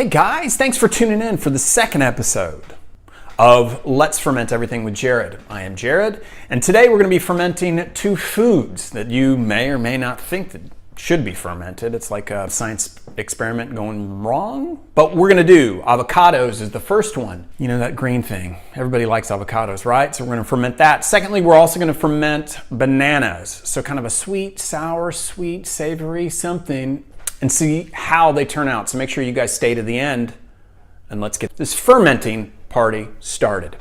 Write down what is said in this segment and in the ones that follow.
Hey guys, thanks for tuning in for the second episode of Let's Ferment Everything with Jared. I am Jared, and today we're going to be fermenting two foods that you may or may not think that should be fermented. It's like a science experiment gone wrong. But we're going to do avocados is the first one. You know, that green thing. Everybody likes avocados, right? So we're going to ferment that. Secondly, we're also going to ferment bananas. So kind of a sweet, sour, sweet, savory something, and see how they turn out. So make sure you guys stay to the end, and let's get this fermenting party started.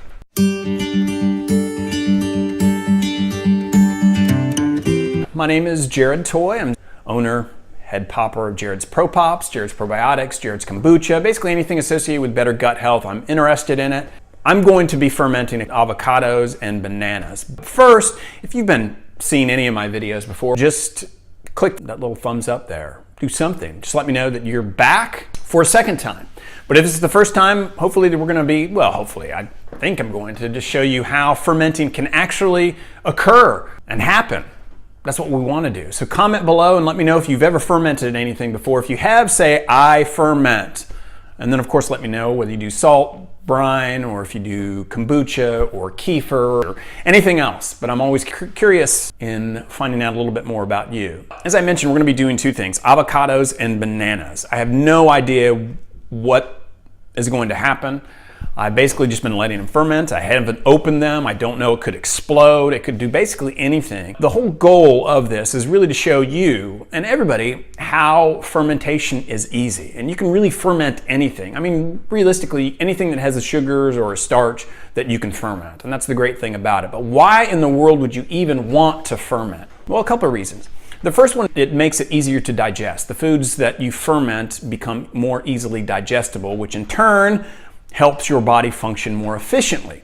My name is Jared Toy. I'm owner, head popper of Jared's ProPops, Jared's Probiotics, Jared's Kombucha, basically anything associated with better gut health. I'm interested in it. I'm going to be fermenting avocados and bananas. First, if you've been seeing any of my videos before, just click that little thumbs up there. Do something. Just let me know that you're back for a second time. But if this is the first time, hopefully we're going to be, well, hopefully, I think I'm going to just show you how fermenting can actually occur and happen. That's what we want to do. So comment below and let me know if you've ever fermented anything before. If you have, say, I ferment. And then, of course, let me know whether you do salt, brine, or if you do kombucha or kefir or anything else. But I'm always curious in finding out a little bit more about you. As I mentioned, we're going to be doing two things, avocados and bananas. I have no idea what is going to happen. I've basically just been letting them ferment. I haven't opened them. I don't know, it could explode. It could do basically anything. The whole goal of this is really to show you and everybody how fermentation is easy. And you can really ferment anything. I mean, realistically, anything that has a sugars or a starch that you can ferment. And that's the great thing about it. But why in the world would you even want to ferment? Well, a couple of reasons. The first one, it makes it easier to digest. The foods that you ferment become more easily digestible, which in turn helps your body function more efficiently.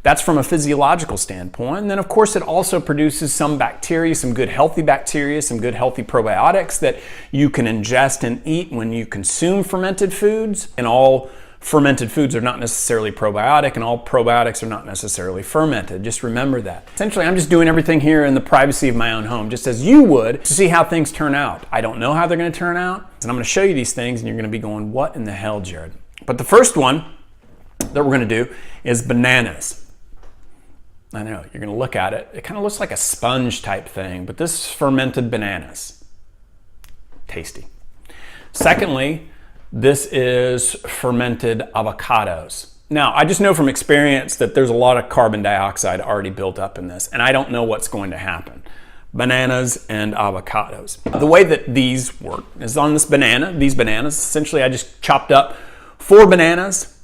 That's from a physiological standpoint. And then of course it also produces some bacteria, some good healthy bacteria, some good healthy probiotics that you can ingest and eat when you consume fermented foods. And all fermented foods are not necessarily probiotic, and all probiotics are not necessarily fermented. Just remember that. Essentially, I'm just doing everything here in the privacy of my own home, just as you would, to see how things turn out. I don't know how they're going to turn out, and I'm going to show you these things, and you're going to be going, what in the hell, Jared? But the first one that we're going to do is bananas. I know, you're going to look at it. It kind of looks like a sponge type thing, but this is fermented bananas. Tasty. Secondly, this is fermented avocados. Now, I just know from experience that there's a lot of carbon dioxide already built up in this, and I don't know what's going to happen. Bananas and avocados. The way that these work is on this banana, these bananas, essentially I just chopped up 4 bananas.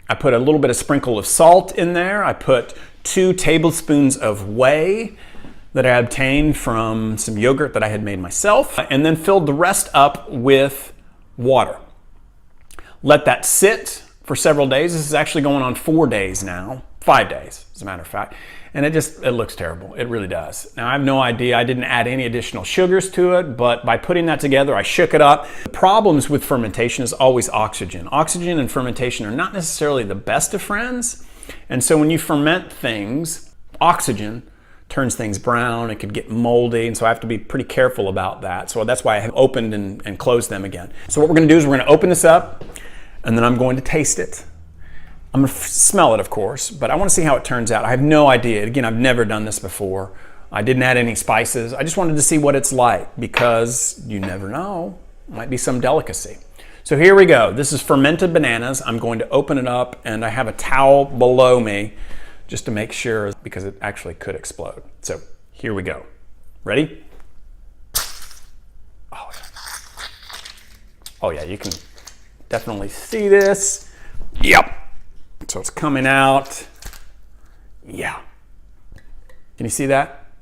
I put a little bit of sprinkle of salt in there. I put 2 tablespoons of whey that I obtained from some yogurt that I had made myself, and then filled the rest up with water. Let that sit for several days. This is actually going on 4 days now, 5 days as a matter of fact. And it looks terrible. It really does. Now I have no idea. I didn't add any additional sugars to it, but by putting that together, I shook it up. The problems with fermentation is always oxygen. Oxygen and fermentation are not necessarily the best of friends. And so when you ferment things, oxygen turns things brown. It could get moldy. And so I have to be pretty careful about that. So that's why I have opened and closed them again. So what we're going to do is we're going to open this up, and then I'm going to taste it. I'm going to smell it, of course, but I want to see how it turns out. I have no idea. Again, I've never done this before. I didn't add any spices. I just wanted to see what it's like, because you never know. It might be some delicacy. So here we go. This is fermented bananas. I'm going to open it up, and I have a towel below me just to make sure, because it actually could explode. So here we go. Ready? Oh yeah, you can definitely see this. Yep. So it's coming out. Yeah. Can you see that?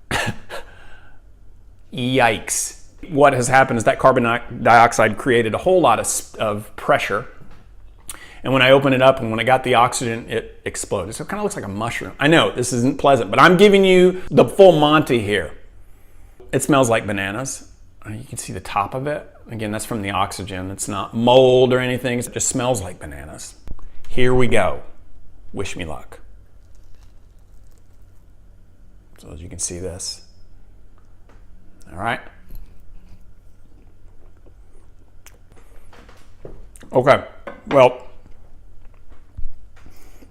Yikes. What has happened is that carbon dioxide created a whole lot of pressure. And when I open it up and when I got the oxygen, it exploded. So it kind of looks like a mushroom. I know this isn't pleasant, but I'm giving you the full Monty here. It smells like bananas. You can see the top of it. Again, that's from the oxygen. It's not mold or anything. It just smells like bananas. Here we go. Wish me luck. So as you can see this. All right. Okay. Well,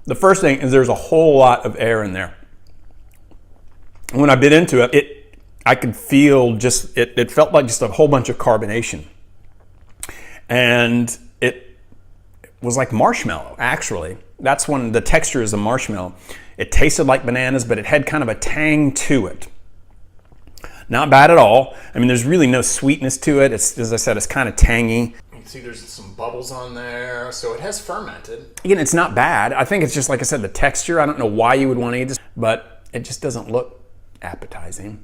the first thing is there's a whole lot of air in there. When I bit into it, I could feel just, it felt like just a whole bunch of carbonation. And it was like marshmallow, actually. That's when the texture is a marshmallow. It tasted like bananas, but it had kind of a tang to it. Not bad at all. I mean, there's really no sweetness to it. It's, as I said, it's kind of tangy. You can see there's some bubbles on there, so it has fermented. Again, it's not bad. I think it's just, like I said, the texture. I don't know why you would want to eat this, but it just doesn't look appetizing.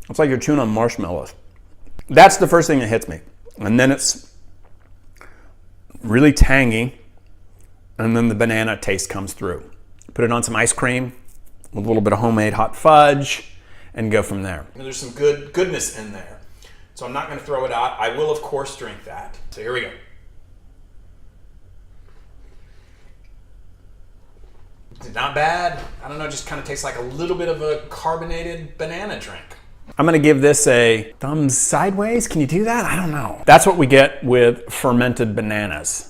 It's like you're chewing on marshmallows. That's the first thing that hits me. And then it's really tangy, and then the banana taste comes through. Put it on some ice cream with a little bit of homemade hot fudge and go from there. There's some goodness in there. So I'm not going to throw it out. I will, of course, drink that. So here we go. It's not bad. I don't know, just kind of tastes like a little bit of a carbonated banana drink. I'm going to give this a thumbs sideways. Can you do that? I don't know. That's what we get with fermented bananas.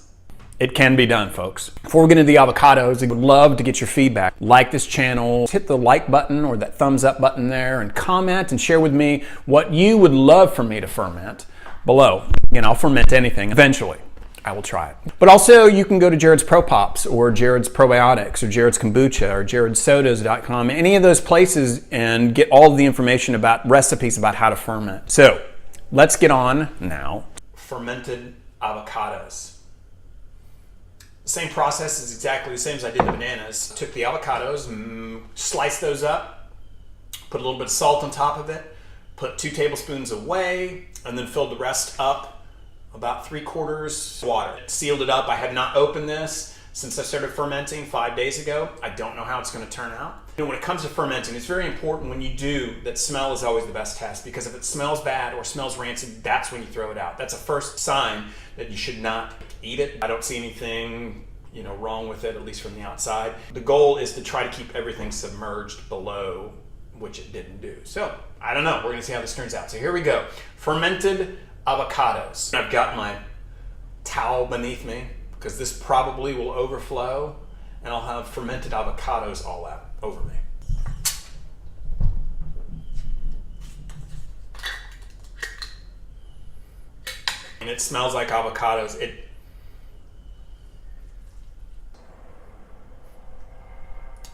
It can be done, folks. Before we get into the avocados, I would love to get your feedback. Like this channel, hit the like button or that thumbs up button there, and comment and share with me what you would love for me to ferment below. Again, I'll ferment anything eventually. I will try it. But also, you can go to Jared's ProPops or Jared's Probiotics or Jared's Kombucha or jaredsodas.com, any of those places, and get all of the information about recipes about how to ferment. So let's get on now. Fermented avocados. Same process is exactly the same as I did the bananas. Took the avocados, sliced those up, put a little bit of salt on top of it, put 2 tablespoons of whey, and then filled the rest up, about 3/4 water. Sealed it up. I have not opened this since I started fermenting 5 days ago. I don't know how it's going to turn out. You know, when it comes to fermenting, it's very important when you do that smell is always the best test, because if it smells bad or smells rancid, that's when you throw it out. That's a first sign that you should not eat it. I don't see anything, you know, wrong with it, at least from the outside. The goal is to try to keep everything submerged below, which it didn't do. So I don't know. We're going to see how this turns out. So here we go. Fermented avocados. I've got my towel beneath me because this probably will overflow, and I'll have fermented avocados all out over me. And it smells like avocados. It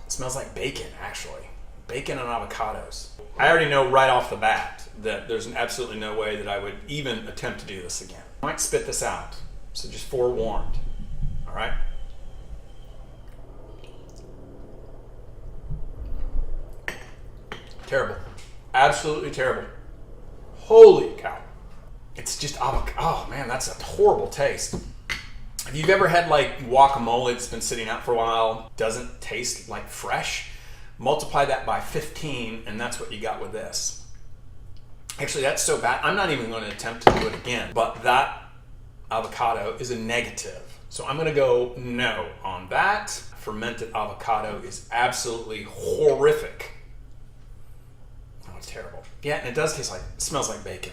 smells like bacon, actually. Bacon and avocados. I already know right off the bat that there's absolutely no way that I would even attempt to do this again. I might spit this out, so just forewarned, all right? Terrible, absolutely terrible. Holy cow. It's just avocado, oh man, that's a horrible taste. If you've ever had like guacamole that's been sitting out for a while, doesn't taste like fresh, multiply that by 15, and that's what you got with this. Actually, that's so bad, I'm not even going to attempt to do it again. But that avocado is a negative. So I'm going to go no on that. Fermented avocado is absolutely horrific. Oh, it's terrible. Yeah, and it does taste like, it smells like bacon.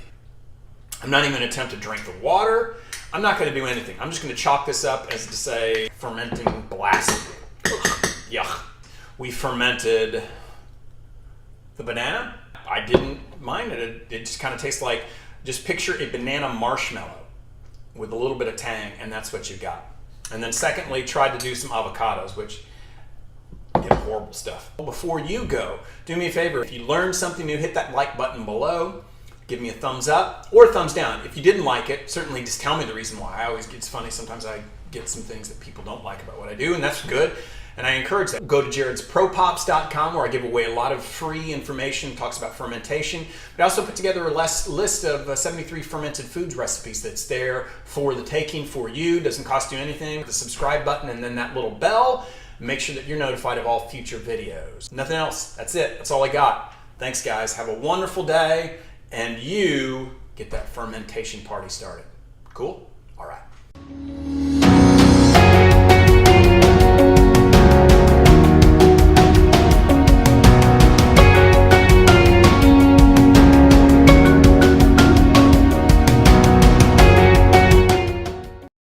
I'm not even going to attempt to drink the water. I'm not going to do anything. I'm just going to chalk this up as to say fermenting blasted. Yuck. We fermented the banana. I didn't mind it. It just kind of tastes like, just picture a banana marshmallow with a little bit of tang, and that's what you got. And then secondly, tried to do some avocados, which get horrible stuff. Before you go, do me a favor. If you learned something new, hit that like button below. Give me a thumbs up or a thumbs down. If you didn't like it, certainly just tell me the reason why. It's funny, sometimes I get some things that people don't like about what I do, and that's good. And I encourage that. Go to jaredspropops.com, where I give away a lot of free information, talks about fermentation. But I also put together a list of 73 fermented foods recipes that's there for the taking for you. Doesn't cost you anything. The subscribe button and then that little bell. Make sure that you're notified of all future videos. Nothing else. That's it. That's all I got. Thanks, guys. Have a wonderful day, and you get that fermentation party started. Cool? All right.